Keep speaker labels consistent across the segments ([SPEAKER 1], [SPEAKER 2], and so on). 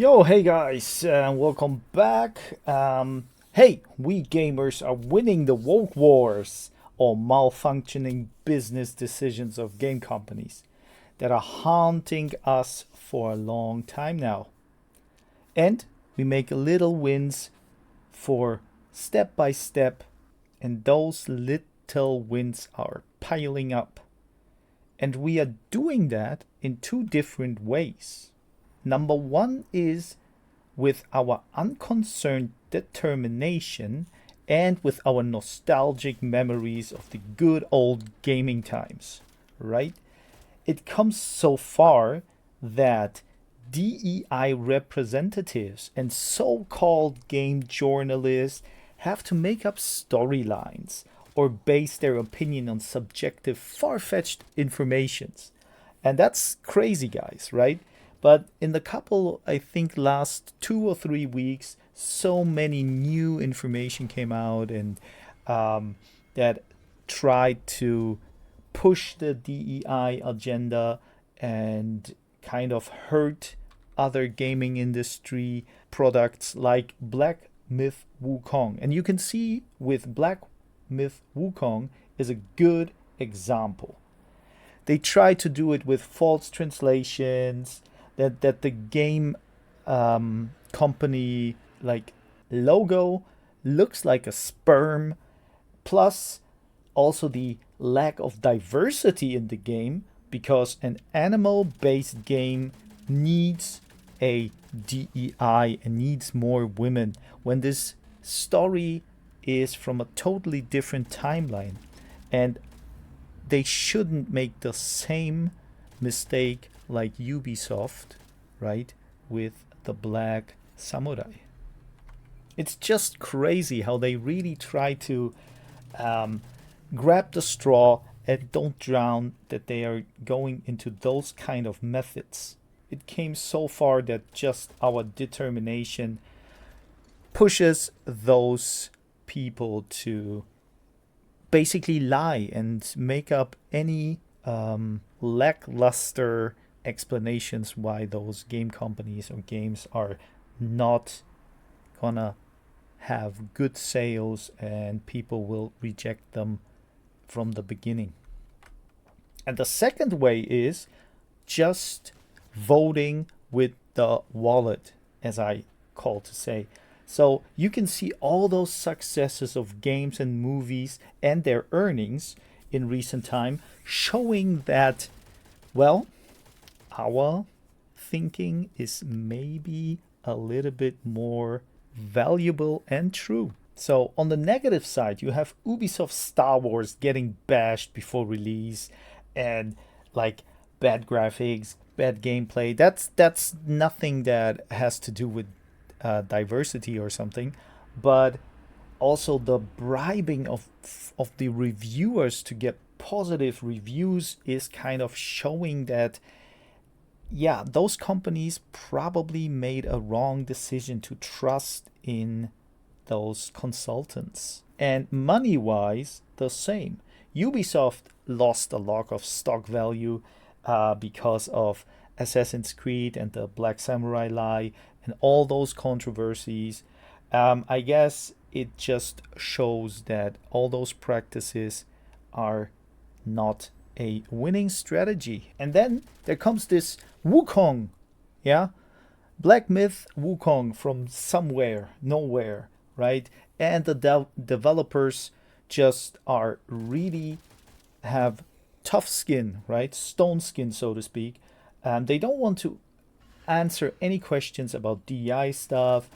[SPEAKER 1] Yo, hey guys, welcome back. Hey, we gamers are winning the woke wars or malfunctioning business decisions of game companies that are haunting us for a long time now. And we make little wins for step by step, and those little wins are piling up. And we are doing that in two different ways. Number one is with our unconcerned determination and with our nostalgic memories of the good old gaming times, right? It comes so far that DEI representatives and so called game journalists have to make up storylines or base their opinion on subjective, far fetched informations. And that's crazy, guys, right? But in the couple, I think, last 2 or 3 weeks, so many new information came out and that tried to push the DEI agenda and kind of hurt other gaming industry products like Black Myth Wukong. And you can see with Black Myth Wukong is a good example. They try to do it with false translations, that the game company like logo looks like a sperm, plus also the lack of diversity in the game because an animal based game needs a DEI and needs more women when this story is from a totally different timeline. And they shouldn't make the same mistake like Ubisoft, right, with the Black Samurai. It's just crazy how they really try to um, grab the straw and don't drown that they are going into those kind of methods. It came so far that just our determination pushes those people to basically lie and make up any lackluster explanations why those game companies or games are not gonna have good sales and people will reject them from the beginning. And the second way is just voting with the wallet, as I call to say. So you can see all those successes of games and movies and their earnings in recent time, showing that, well, our thinking is maybe a little bit more valuable and true. So on the negative side, you have Ubisoft Star Wars getting bashed before release and like bad graphics, bad gameplay. That's nothing that has to do with diversity or something, but also the bribing of the reviewers to get positive reviews is kind of showing that yeah, those companies probably made a wrong decision to trust in those consultants. And money wise, the same. Ubisoft lost a lot of stock value because of Assassin's Creed and the Black Samurai lie and all those controversies. I guess it just shows that all those practices are not a winning strategy. And then there comes this Wukong, yeah? Black Myth Wukong from somewhere, nowhere, right? And the developers just are really have tough skin, right? Stone skin, so to speak. They don't want to answer any questions about DI stuff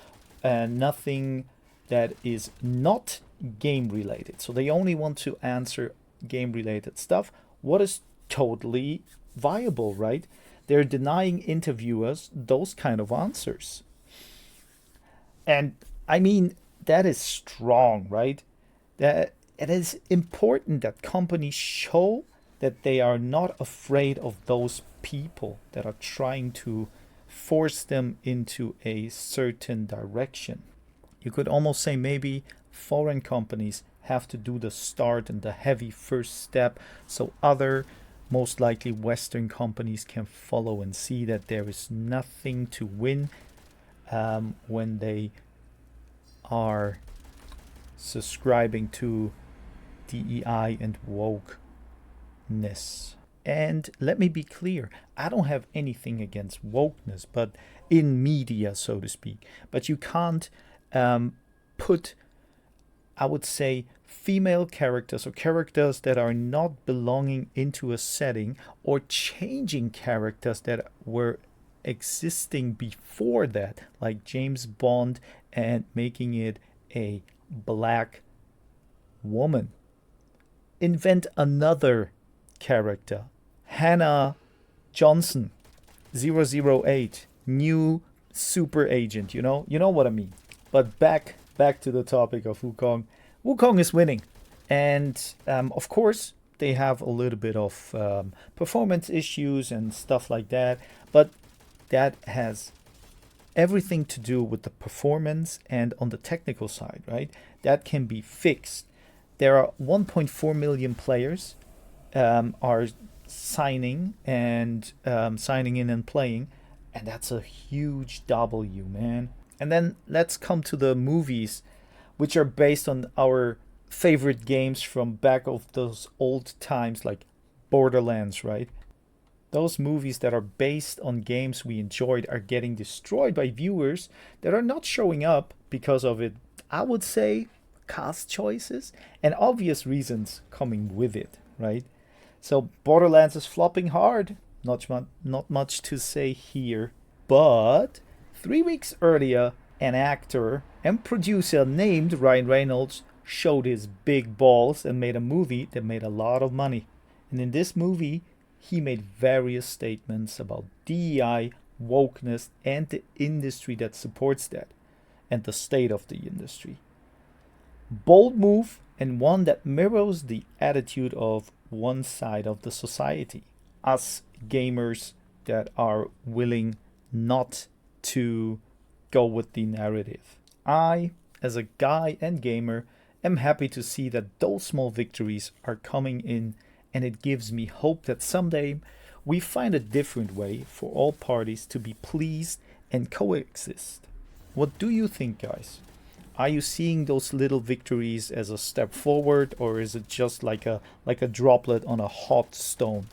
[SPEAKER 1] and nothing that is not game related. So they only want to answer game related stuff. What is totally viable, right? They're denying interviewers those kind of answers. And I mean, that is strong, right? That it is important that companies show that they are not afraid of those people that are trying to force them into a certain direction. You could almost say maybe foreign companies have to do the start and the heavy first step so other most likely Western companies can follow and see that there is nothing to win when they are subscribing to DEI and wokeness. And let me be clear, I don't have anything against wokeness, but in media, so to speak. But you can't put, I would say, female characters or characters that are not belonging into a setting, or changing characters that were existing before that, like James Bond, and making it a black woman. Invent another character. Hannah Johnson, 008, new super agent, you know what I mean. But back to the topic of Wukong. Wukong is winning, and of course they have a little bit of performance issues and stuff like that, but that has everything to do with the performance and on the technical side, right? That can be fixed. There are 1.4 million players are signing in and playing, and that's a huge W, man. And then let's come to the movies, which are based on our favorite games from back of those old times, like Borderlands, right? Those movies that are based on games we enjoyed are getting destroyed by viewers that are not showing up because of it. I would say cast choices and obvious reasons coming with it, right? So Borderlands is flopping hard. Not much to say here. But 3 weeks earlier, an actor and producer named Ryan Reynolds showed his big balls and made a movie that made a lot of money. And in this movie, he made various statements about DEI, wokeness, and the industry that supports that, and the state of the industry. Bold move, and one that mirrors the attitude of one side of the society. Us gamers that are willing not to go with the narrative. I, as a guy and gamer, am happy to see that those small victories are coming in, and it gives me hope that someday we find a different way for all parties to be pleased and coexist. What do you think, guys? Are you seeing those little victories as a step forward, or is it just like a droplet on a hot stone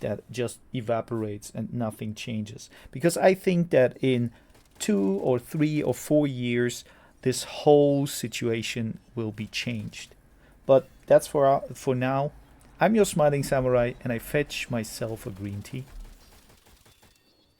[SPEAKER 1] that just evaporates and nothing changes? Because I think that in 2 or 3 or 4 years, this whole situation will be changed. But that's for now. I'm your smiling samurai, and I fetch myself a green tea.